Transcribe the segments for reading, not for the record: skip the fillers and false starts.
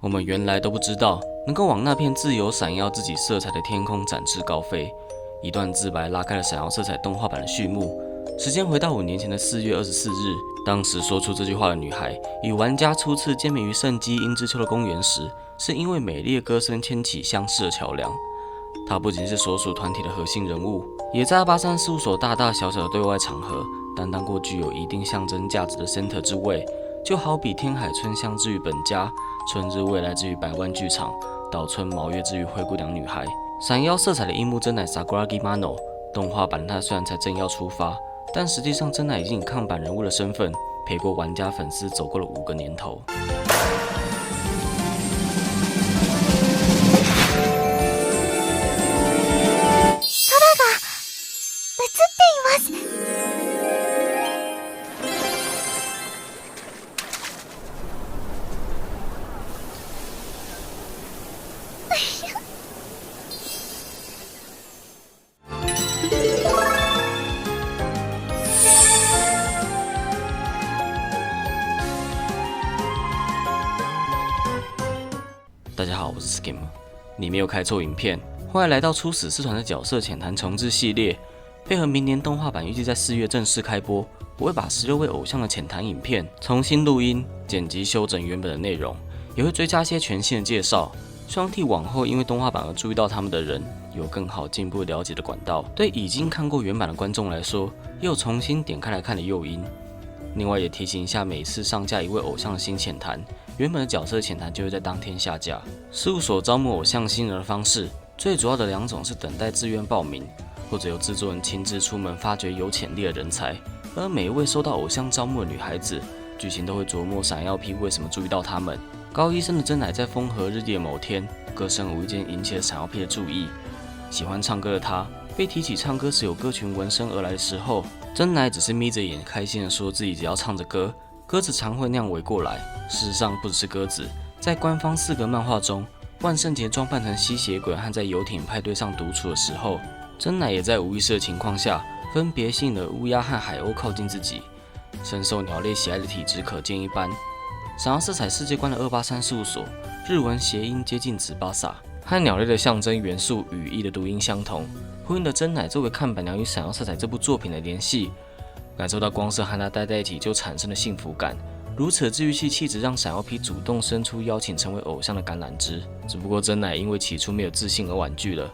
我们原来都不知道，能够往那片自由闪耀自己色彩的天空展翅高飞。一段自白拉开了闪耀色彩动画版的序幕。时间回到5年前的4月24日，当时说出这句话的女孩，与玩家初次见面于圣基因之丘的公园时，是因为美丽的歌声牵起相识的桥梁。她不仅是所属团体的核心人物，也在283事务所大大小小的对外场合担当过具有一定象征价值的 center 之位。就好比天海春香之于本家，春日未来之于百万剧场，岛村毛月之于灰姑娘女孩。闪耀色彩的樱木真乃 Sakuragi Mano， 动画版她虽然才正要出发，但实际上真乃已经以看板人物的身份陪过玩家粉丝走过了5个年头。大家好，我是 Skim。你没有开错影片，欢迎来到初始四团的角色浅谈重置系列。配合明年动画版预计在4月正式开播，我会把16位偶像的浅谈影片重新录音、剪辑、修整原本的内容，也会追加些全新的介绍，希望替往后因为动画版而注意到他们的人有更好进一步了解的管道。对已经看过原版的观众来说，也有重新点开来看的诱因。另外也提醒一下，每次上架一位偶像的新浅谈，原本的角色浅谈就会在当天下架。事务所招募偶像新人的方式，最主要的2种是等待自愿报名，或者由制作人亲自出门发掘有潜力的人才。而每一位收到偶像招募的女孩子，剧情都会琢磨闪耀 P 为什么注意到他们。高一生的真乃在风和日丽的某天，歌声无意间引起了闪耀 P 的注意。喜欢唱歌的他，被提起唱歌时有歌群闻声而来的时候，真乃只是眯着眼开心地说自己只要唱着歌，鸽子常会那样围过来。事实上不只是鸽子，在官方4格漫画中，万圣节装扮成吸血鬼和在游艇派对上独处的时候，真乃也在无意识的情况下，分别吸引了乌鸦和海鸥靠近自己。深受鸟类喜爱的体质可见一斑。闪耀色彩世界观的283事务所，日文谐音接近子巴萨，和鸟类的象征元素语义的读音相同，呼应了真乃作为看板娘与闪耀色彩这部作品的联系。感受到光是和他待在一起就产生的幸福感，如此的治愈系气质让闪耀 P 主动伸出邀请成为偶像的橄榄枝。只不过真乃因为起初没有自信而婉拒了，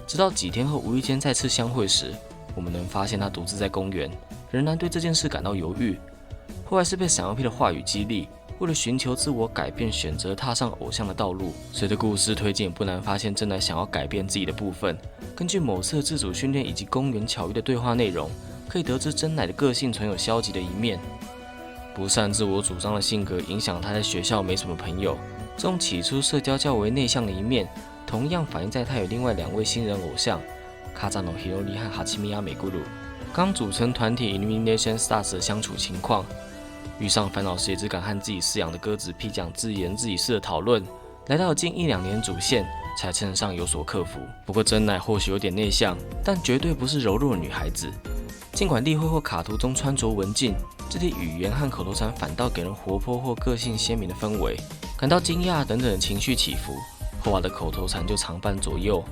直到几天后无意间再次相会时，我们能发现他独自在公园，仍然对这件事感到犹豫。后来是被闪耀 P 的话语激励，为了寻求自我改变，选择踏上偶像的道路。随着故事推进，也不难发现真乃想要改变自己的部分。根据某次自主训练以及公园巧遇的对话内容，可以得知真乃的个性存有消极的一面，不善自我主张的性格影响他在学校没什么朋友。这种起初社交较为内向的一面，同样反映在他有另外2位新人偶像卡扎诺 Hirori 和哈奇米亚美咕噜刚组成团体 Illumination Stars 的相处情况。遇上烦恼时也只敢和自己饲养的鸽子 P 讲自言自语式的讨论，来到近1-2年主线才称得上有所克服。不过真乃或许有点内向，但绝对不是柔弱的女孩子。尽管例会或卡图中穿着文静，肢体语言和口头禅反倒给人活泼或个性鲜明的氛围。感到惊讶等等的情绪起伏，后来的口头禅就常伴左右。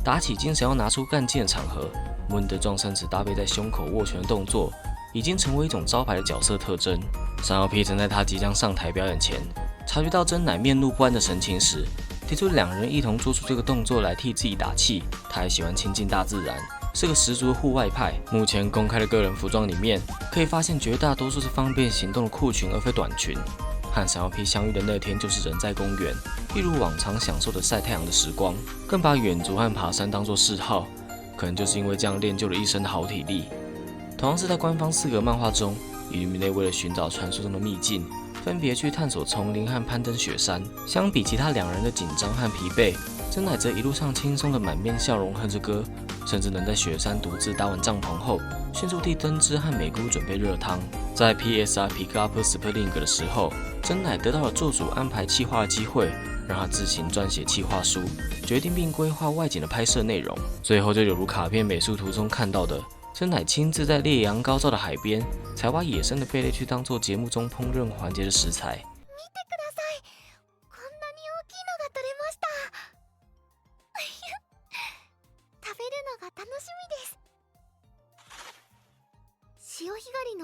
打起精神要拿出干劲的场合，闷的撞声词搭配在胸口握拳的动作，已经成为一种招牌的角色特征。闪耀 P 曾在他即将上台表演前，察觉到真乃面露不安的神情时，提出2人一同做出这个动作来替自己打气。他还喜欢亲近大自然，是个十足的户外派。目前公开的个人服装里面，可以发现绝大多数是方便行动的裤裙而非短裙。和闪耀 P 相遇的那天就是人在公园，一如往常享受着晒太阳的时光，更把远足和爬山当作嗜好，可能就是因为这样练就了一身的好体力。同样是在官方4格漫画中，Illuminate为了寻找传说中的秘境，分别去探索丛林和攀登雪山。相比其他2人的紧张和疲惫，真乃则一路上轻松的满面笑容哼着歌，甚至能在雪山独自搭完帐篷后，迅速替灯枝和美姑准备热汤。在 PSR Pick Up Spring 的时候，真乃得到了做主安排企划的机会，让他自行撰写企划书，决定并规划外景的拍摄内容。最后就有如卡片美术图中看到的，真乃亲自在烈阳高照的海边，采挖野生的贝类去当做节目中烹饪环节的食材。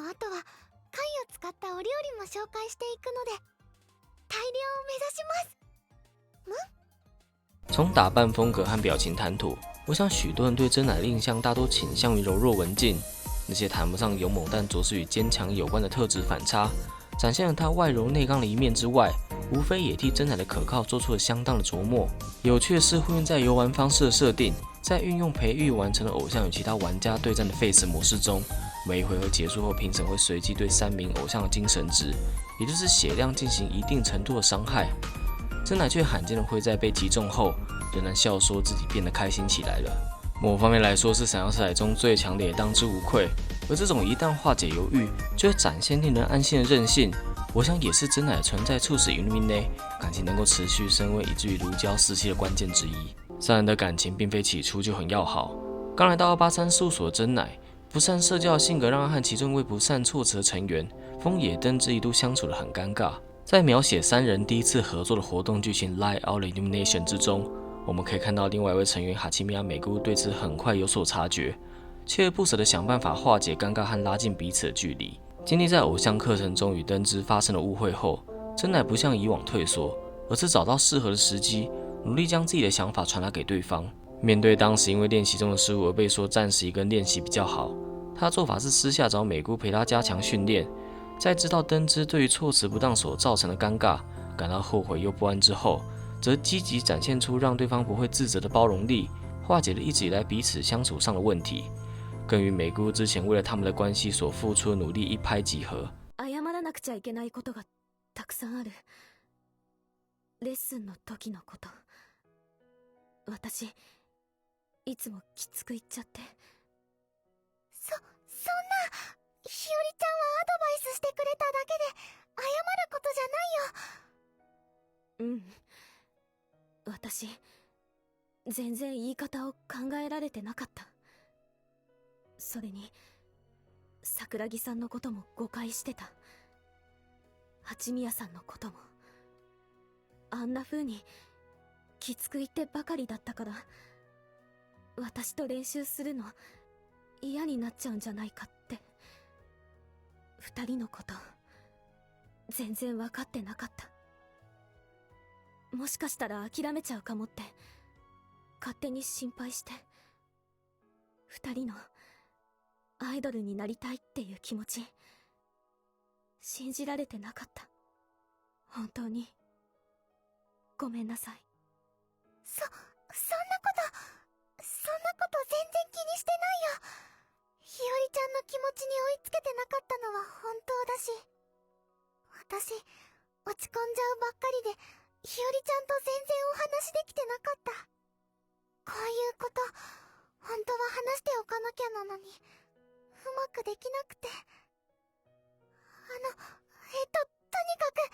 の後は貝を使ったお料理も紹介していくので大量を目指します。从打扮风格和表情谈吐，我想许多人对真乃的印象大多倾向于柔弱文静，那些谈不上勇猛但着实与坚强有关的特质反差，展现了他外柔内刚的一面之外，无非也替真乃的可靠做出了相当的琢磨。有趣的是，呼应在游玩方式的设定，在运用培育完成的偶像与其他玩家对战的 Face 模式中，每一回合结束后，评审会随机对3名偶像的精神值，也就是血量进行一定程度的伤害。真乃却罕见的会在被击中后，仍然笑说自己变得开心起来了。某方面来说，是闪耀色彩中最强的也当之无愧。而这种一旦化解犹豫，就会展现令人安心的韧性，我想也是真乃的存在促使Illuminae感情能够持续升温，以至于如胶似漆的关键之一。三人的感情并非起初就很要好。刚来到283事务所的真乃，不善社交的性格让他和其中一位不善措辞的成员风野登之一度相处得很尴尬。在描写3人第一次合作的活动剧情 Light Out Illumination 之中，我们可以看到另外一位成员哈奇米亚美姑对此很快有所察觉，锲而不舍地想办法化解尴尬和拉近彼此的距离。经历在偶像课程中与登之发生了误会后，真乃不像以往退缩，而是找到适合的时机，努力将自己的想法传达给对方。面对当时因为练习中的失误而被说暂时一个人练习比较好，他的做法是私下找美姑陪他加强训练。在知道登之对于措辞不当所造成的尴尬感到后悔又不安之后，则积极展现出让对方不会自责的包容力，化解了一直以来彼此相处上的问题，更与美姑之前为了他们的关系所付出的努力一拍即合。謝らなくちゃいけないことがたくさんある。レッスンの時のこと、私いつもきつく言っちゃって。そんな、日和ちゃんはアドバイスしてくれただけで謝ることじゃないよ。私全然言い方を考えられてなかった。それに桜木さんのことも誤解してた。八宮さんのこともあんな風にきつく言ってばかりだったから、私と練習するの嫌になっちゃうんじゃないかって。2人のこと全然分かってなかった。もしかしたら諦めちゃうかもって勝手に心配して、2人のアイドルになりたいっていう気持ち信じられてなかった。本当にごめんなさい。そんなこと全然気にしてないよ。日和ちゃんの気持ちに追いつけてなかったのは本当だし、私落ち込んじゃうばっかりで日和ちゃんと全然お話できてなかった。こういうこと本当は話しておかなきゃなのにうまくできなくて。とにかく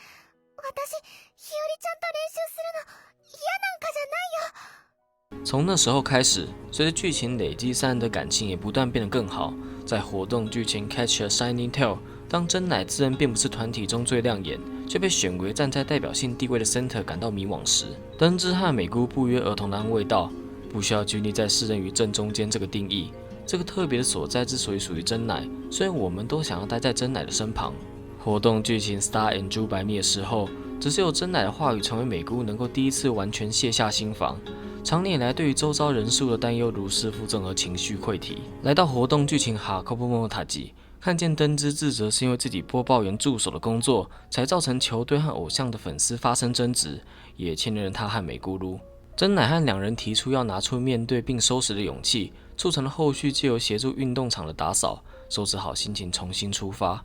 私日和ちゃんと練習するの嫌なんかじゃないよ。从那时候开始，随着剧情累积，3人的感情也不断变得更好。在活动剧情 Catch a Shining Tail， 当真乃自认并不是团体中最亮眼，却被选为站在代表性地位的 center 感到迷惘时，登之和美姑不约而同地安慰道：“不需要拘泥在世人与正中间这个定义。这个特别的所在之所以属于真乃，虽然我们都想要待在真乃的身旁。”活动剧情 Star and 珠白灭的时候，只是有真乃的话语成为美姑能够第一次完全卸下心防。常年以来对于周遭人数的担忧如释负重和情绪溃堤。来到活动剧情哈科布莫塔吉，看见登之自责是因为自己播报员助手的工作才造成球队和偶像的粉丝发生争执，也牵连了他和美咕噜。真乃和2人提出要拿出面对并收拾的勇气，促成了后续借由协助运动场的打扫，收拾好心情重新出发。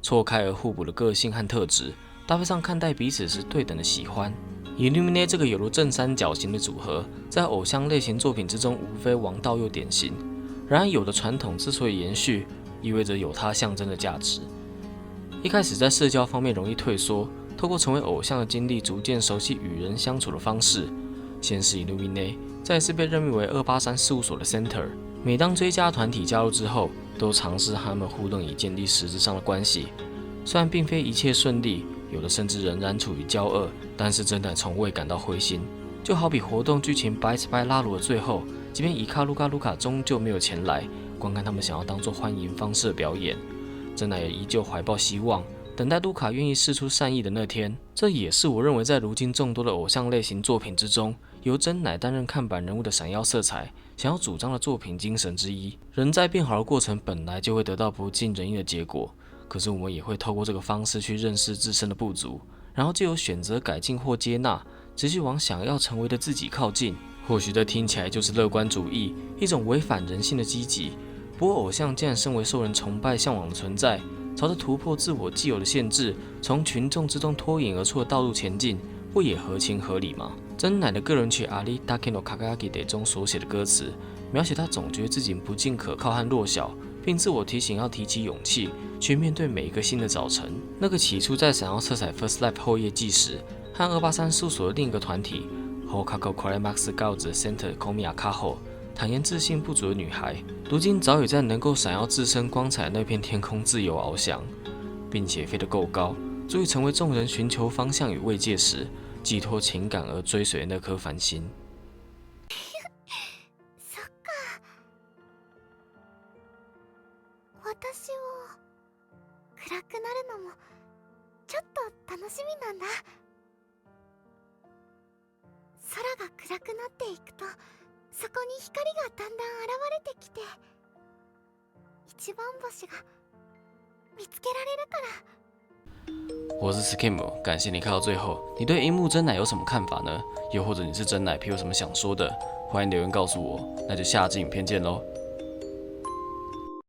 错开而互补的个性和特质，搭配上看待彼此时对等的喜欢。Illuminae 这个有如正三角形的组合，在偶像类型作品之中无非王道又典型。然而，有的传统之所以延续，意味着有它象征的价值。一开始在社交方面容易退缩，透过成为偶像的经历，逐渐熟悉与人相处的方式。先是 Illuminae， 再次被任命为283事务所的 center。每当追加团体加入之后，都尝试和他们互动以建立实质上的关系。虽然并非一切顺利，有的甚至仍然处于交恶，但是真乃从未感到灰心。就好比活动剧情 Bites by 拉鲁的最后，即便伊卡卢卡终究没有前来观看他们想要当作欢迎方式的表演，真乃也依旧怀抱希望，等待卢卡愿意释出善意的那天。这也是我认为在如今众多的偶像类型作品之中，由真乃担任看板人物的闪耀色彩，想要主张的作品精神之一。人在变好的过程本来就会得到不尽人意的结果，可是我们也会透过这个方式去认识自身的不足，然后就有选择改进或接纳，持续往想要成为的自己靠近。或许这听起来就是乐观主义，一种违反人性的积极。不过偶像既然身为受人崇拜向往的存在，朝着突破自我既有的限制，从群众之中脱颖而出的道路前进，不也合情合理吗？真乃的个人曲《阿里达克诺卡卡亚吉德》中所写的歌词，描写他总觉得自己不尽可靠和弱小，并自我提醒要提起勇气，去面对每一个新的早晨。那个起初在闪耀色彩 First Life 后业纪时，和283事务所的另一个团体 Hokako Climax Girls Center Komiya Kaho 坦言自信不足的女孩，如今早已在能够闪耀自身光彩的那片天空自由翱翔，并且飞得够高，足以成为众人寻求方向与慰藉时寄托情感而追随的那颗繁星。そっか。私を暗くなるのもちょっと楽しみなんだ。空が暗くなっていくと、そこに光がだんだん現れてきて、一番星が見つけられるから。我是 Skim， 感谢你看到最后。你对樱木真乃有什么看法呢？又或者你是真乃皮有什么想说的？欢迎留言告诉我。那就下支影片见喽。